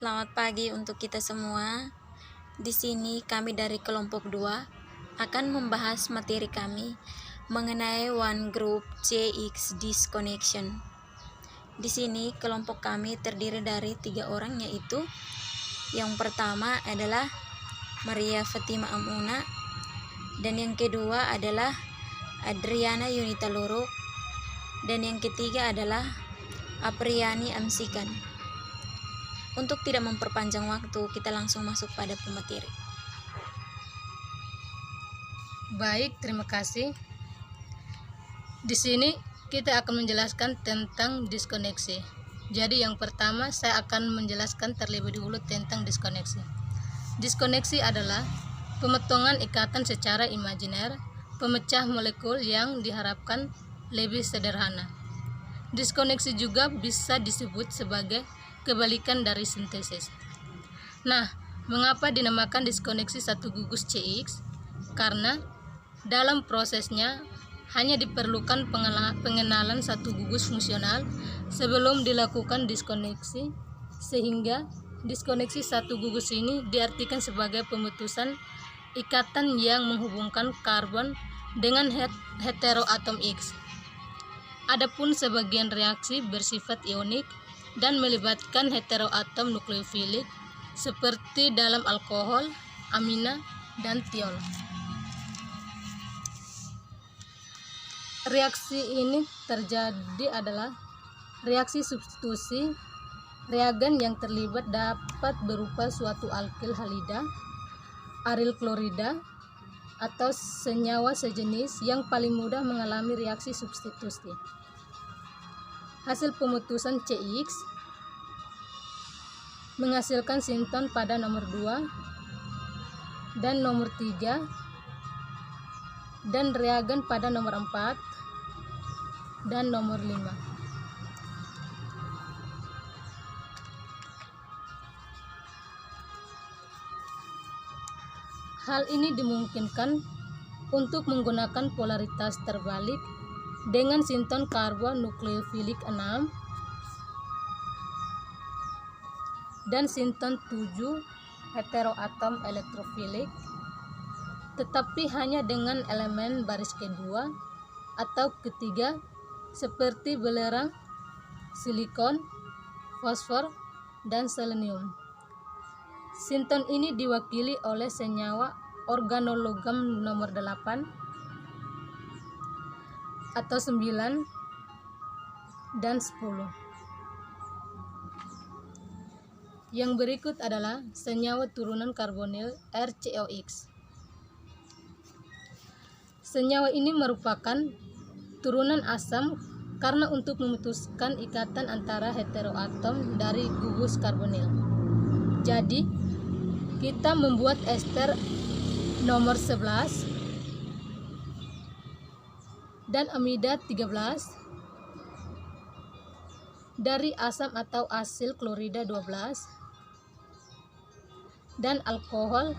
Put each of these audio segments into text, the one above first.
Selamat pagi untuk kita semua. Di sini kami dari kelompok 2 akan membahas materi kami mengenai one group CX disconnection. Di sini kelompok kami terdiri dari 3 orang, yaitu yang pertama adalah Maria Fatima Amuna, dan yang kedua adalah Adriana Yunita Loro, dan yang ketiga adalah Apriani Amsikan. Untuk tidak memperpanjang waktu, kita langsung masuk pada pemateri. Baik, terima kasih. Di sini kita akan menjelaskan tentang diskoneksi. Jadi yang pertama saya akan menjelaskan terlebih dahulu tentang diskoneksi. Diskoneksi adalah pemotongan ikatan secara imajiner pemecah molekul yang diharapkan lebih sederhana. Diskoneksi juga bisa disebut sebagai kebalikan dari sintesis. Nah, mengapa dinamakan diskoneksi satu gugus CX? Karena dalam prosesnya hanya diperlukan pengenalan satu gugus fungsional sebelum dilakukan diskoneksi, sehingga diskoneksi satu gugus ini diartikan sebagai pemutusan ikatan yang menghubungkan karbon dengan heteroatom X. Adapun sebagian reaksi bersifat ionik dan melibatkan heteroatom nukleofilik seperti dalam alkohol, amina, dan tiol. Reaksi ini terjadi adalah reaksi substitusi. Reagen yang terlibat dapat berupa suatu alkil halida, aril klorida, atau senyawa sejenis yang paling mudah mengalami reaksi substitusi. Hasil pemutusan CX menghasilkan sinton pada nomor 2 dan nomor 3 dan reagen pada nomor 4 dan nomor 5. Hal ini dimungkinkan untuk menggunakan polaritas terbalik dengan sinton karbon nukleofilik 6 dan sinton 7 heteroatom elektrofilik, tetapi hanya dengan elemen baris kedua atau ketiga seperti belerang, silikon, fosfor, dan selenium. Sinton ini diwakili oleh senyawa organologam nomor 8 atau 9 dan 10. Yang berikut adalah senyawa turunan karbonil RCOX. Senyawa ini merupakan turunan asam karena untuk memutuskan ikatan antara heteroatom dari gugus karbonil. Jadi, kita membuat ester nomor 11 dan amida 13 dari asam atau asil klorida 12 dan alkohol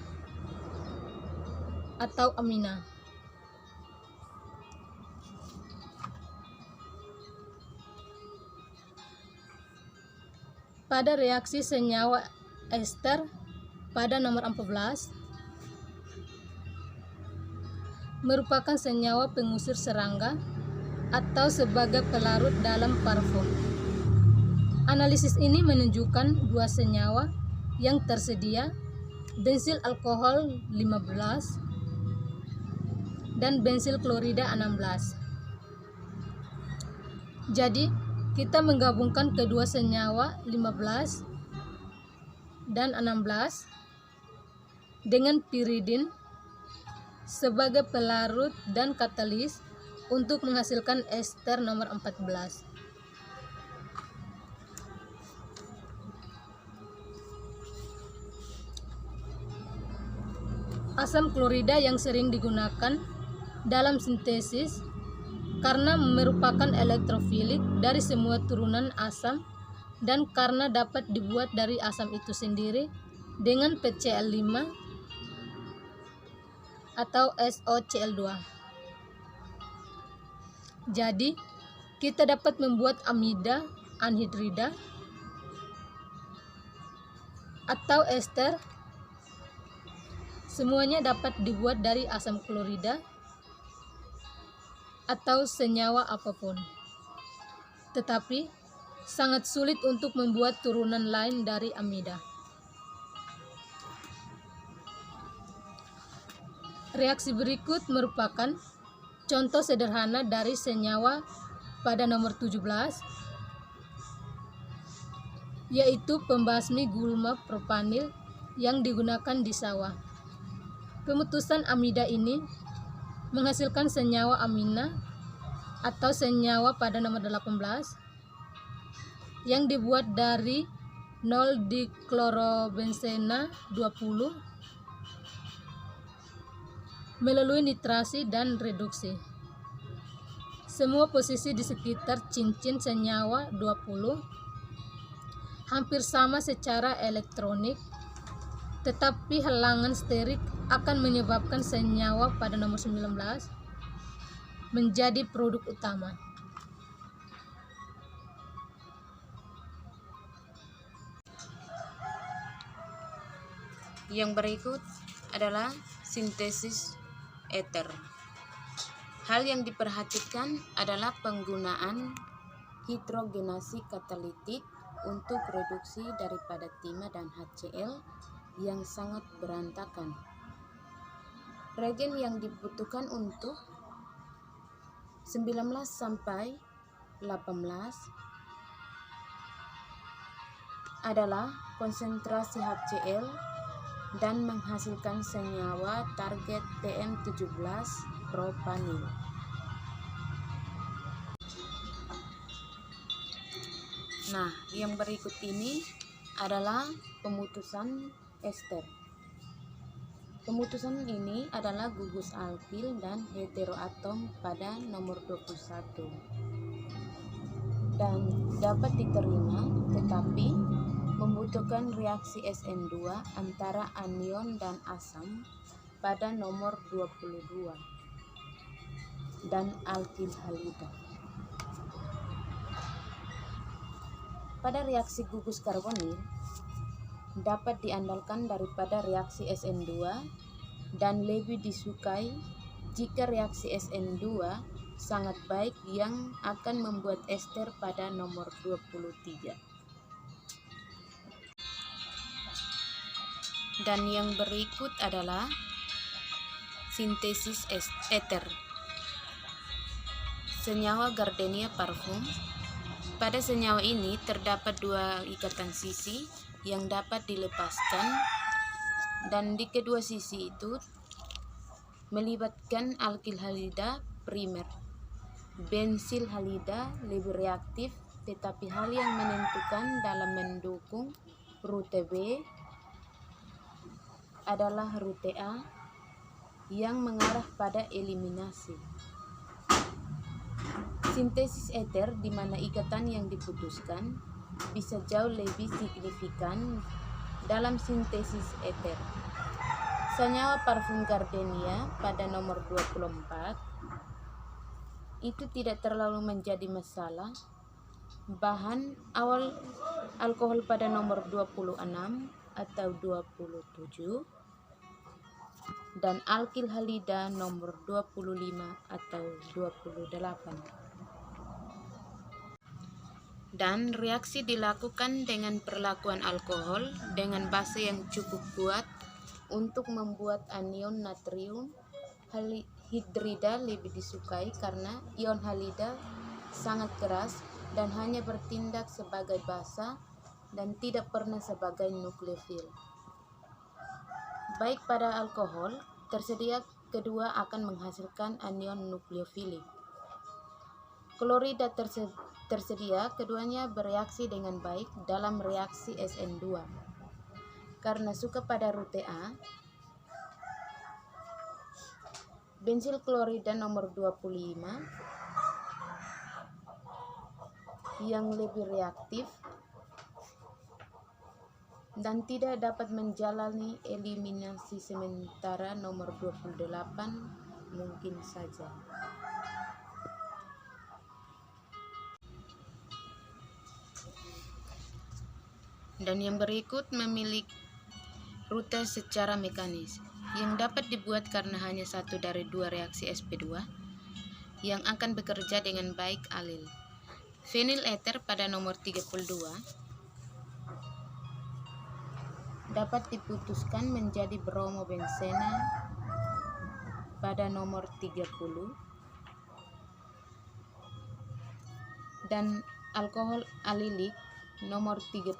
atau amina. Pada reaksi senyawa ester pada nomor 14 merupakan senyawa pengusir serangga atau sebagai pelarut dalam parfum. Analisis ini menunjukkan dua senyawa yang tersedia, bensil alkohol 15 dan bensil klorida 16. Jadi, kita menggabungkan kedua senyawa 15 dan 16 dengan piridin sebagai pelarut dan katalis untuk menghasilkan ester nomor 14. Asam klorida yang sering digunakan dalam sintesis karena merupakan elektrofilik dari semua turunan asam dan karena dapat dibuat dari asam itu sendiri dengan PCl5 atau SOCl2. Jadi, kita dapat membuat amida anhidrida atau ester semuanya dapat dibuat dari asam klorida atau senyawa apapun. Tetapi sangat sulit untuk membuat turunan lain dari amida. Reaksi berikut merupakan contoh sederhana dari senyawa pada nomor 17, yaitu pembasmi gulma propanil yang digunakan di sawah. Pemutusan amida ini menghasilkan senyawa amina atau senyawa pada nomor 18 yang dibuat dari 0-diklorobenzena 20 melalui nitrasi dan reduksi. Semua posisi di sekitar cincin senyawa 20 hampir sama secara elektronik, tetapi halangan sterik akan menyebabkan senyawa pada nomor 19 menjadi produk utama. Yang berikut adalah sintesis ether. Hal yang diperhatikan adalah penggunaan hidrogenasi katalitik untuk reduksi daripada timah dan HCl yang sangat berantakan. Reagen yang dibutuhkan untuk 19 sampai 18 adalah konsentrasi HCl dan menghasilkan senyawa target PM17 propanil. Nah, yang berikut ini adalah pemutusan ester. Pemutusan ini adalah gugus alkil dan heteroatom pada nomor 21 dan dapat diterima, tetapi membutuhkan reaksi SN2 antara anion dan asam pada nomor 22 dan alkil halida. Pada reaksi gugus karbonil dapat diandalkan daripada reaksi SN2 dan lebih disukai jika reaksi SN2 sangat baik yang akan membuat ester pada nomor 23. Dan yang berikut adalah sintesis ether. Senyawa gardenia parfum. Pada senyawa ini terdapat dua ikatan sisi yang dapat dilepaskan, dan di kedua sisi itu melibatkan alkil halida primer. Bensil halida lebih reaktif, tetapi hal yang menentukan dalam mendukung rute B adalah rute A yang mengarah pada eliminasi. Sintesis ether di mana ikatan yang diputuskan bisa jauh lebih signifikan dalam sintesis ether. Senyawa parfum gardenia pada nomor 24 itu tidak terlalu menjadi masalah. Bahan awal alkohol pada nomor 26 atau 27 dan alkil halida nomor 25 atau 28. Dan reaksi dilakukan dengan perlakuan alkohol dengan base yang cukup kuat untuk membuat anion natrium hidrida lebih disukai karena ion halida sangat keras dan hanya bertindak sebagai basa dan tidak pernah sebagai nukleofil. Baik pada alkohol tersedia kedua akan menghasilkan anion nukleofilik. Klorida tersedia keduanya bereaksi dengan baik dalam reaksi SN2. Karena suka pada rute A, bensil klorida nomor 25 yang lebih reaktif dan tidak dapat menjalani eliminasi, sementara nomor 28 mungkin saja. Dan yang berikut rute secara mekanis yang dapat dibuat karena hanya satu dari dua reaksi sp2 yang akan bekerja dengan baik alil. Fenyl ether pada nomor 32 dapat diputuskan menjadi bromobenzena pada nomor 30 dan alkohol alilik nomor 31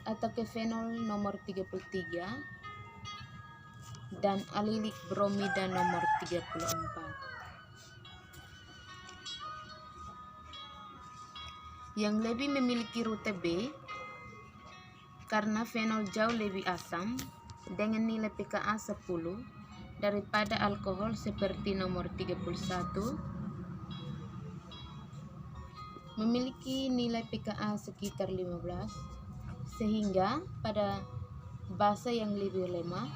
atau kefenol nomor 33 dan alilik bromida nomor 34. Yang lebih memiliki rute B karena fenol jauh lebih asam dengan nilai pKa 10 daripada alkohol seperti nomor 31 memiliki nilai pKa sekitar 15, sehingga pada basa yang lebih lemah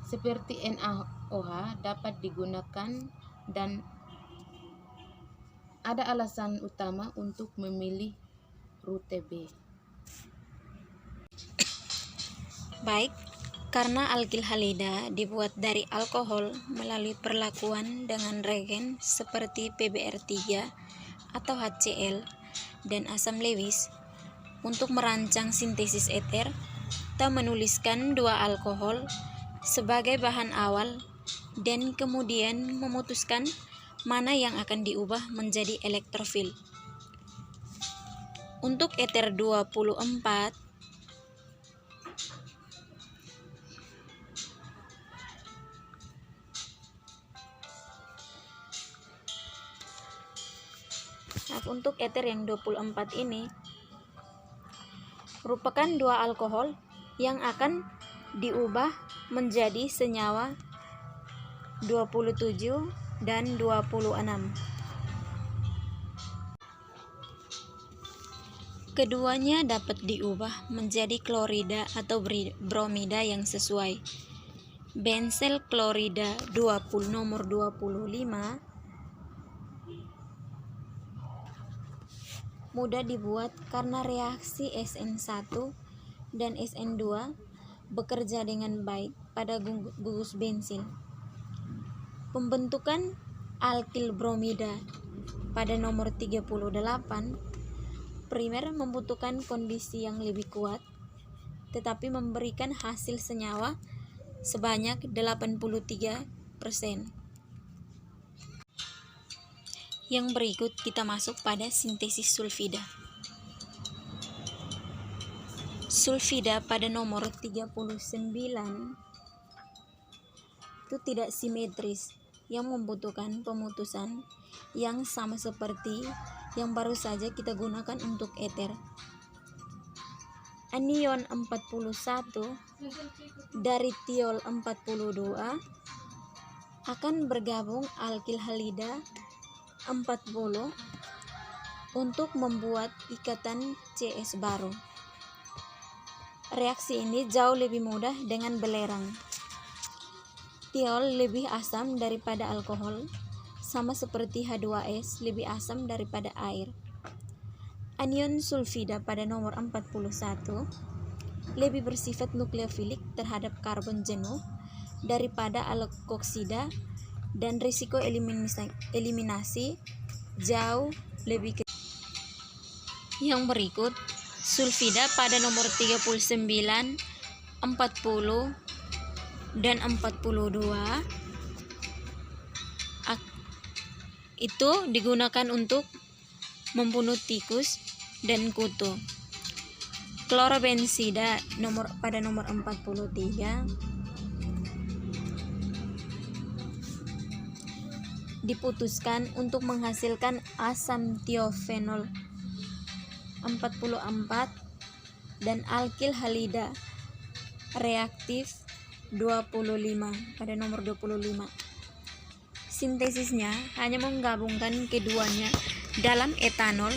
seperti NaOH dapat digunakan dan ada alasan utama untuk memilih rute B. Baik, karena alkil halida dibuat dari alkohol melalui perlakuan dengan reagen seperti PbR3 atau HCl dan asam Lewis. Untuk merancang sintesis eter, kita menuliskan dua alkohol sebagai bahan awal dan kemudian memutuskan mana yang akan diubah menjadi elektrofil. Untuk eter 24, untuk eter yang 24 ini merupakan dua alkohol yang akan diubah menjadi senyawa 27 dan 26. Keduanya dapat diubah menjadi klorida atau bromida yang sesuai. Benzel klorida 20 nomor 25 mudah dibuat karena reaksi SN1 dan SN2 bekerja dengan baik pada gugus bensil. Pembentukan alkil bromida pada nomor 38 primer membutuhkan kondisi yang lebih kuat, tetapi memberikan hasil senyawa sebanyak 83%. Yang berikut kita masuk pada sintesis sulfida. Sulfida pada nomor 39 itu tidak simetris, yang membutuhkan pemutusan yang sama seperti yang baru saja kita gunakan untuk eter. Anion 41 dari tiol 42 akan bergabung alkil halida 40 untuk membuat ikatan CS baru. Reaksi ini jauh lebih mudah dengan belerang. Tiol lebih asam daripada alkohol, sama seperti H2S lebih asam daripada air. Anion sulfida pada nomor 41 lebih bersifat nukleofilik terhadap karbon jenuh daripada alkoksida dan risiko eliminasi jauh lebih kecil. Yang berikut sulfida pada nomor 39, 40 dan 42 itu digunakan untuk membunuh tikus dan kutu. Klorobenzida pada nomor 43 diputuskan untuk menghasilkan asam tiofenol 44 dan alkil halida reaktif 25 pada nomor 25. Sintesisnya hanya menggabungkan keduanya dalam etanol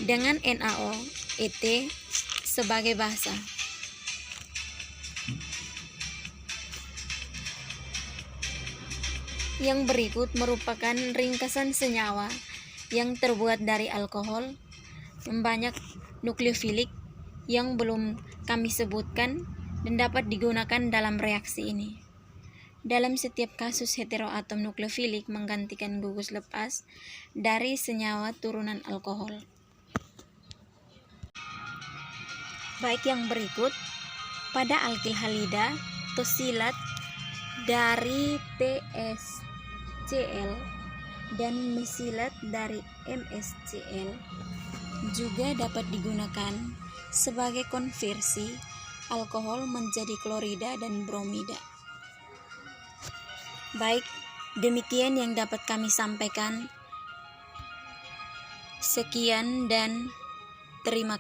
dengan NaO, ET sebagai basa. Yang berikut merupakan ringkasan senyawa yang terbuat dari alkohol yang banyak nukleofilik yang belum kami sebutkan dan dapat digunakan dalam reaksi ini. Dalam setiap kasus heteroatom nukleofilik menggantikan gugus lepas dari senyawa turunan alkohol. Baik, yang berikut, pada alkil halida, tosilat dari TsCl dan mesilat dari MsCl juga dapat digunakan sebagai konversi alkohol menjadi klorida dan bromida. Baik, demikian yang dapat kami sampaikan. Sekian dan terima kasih.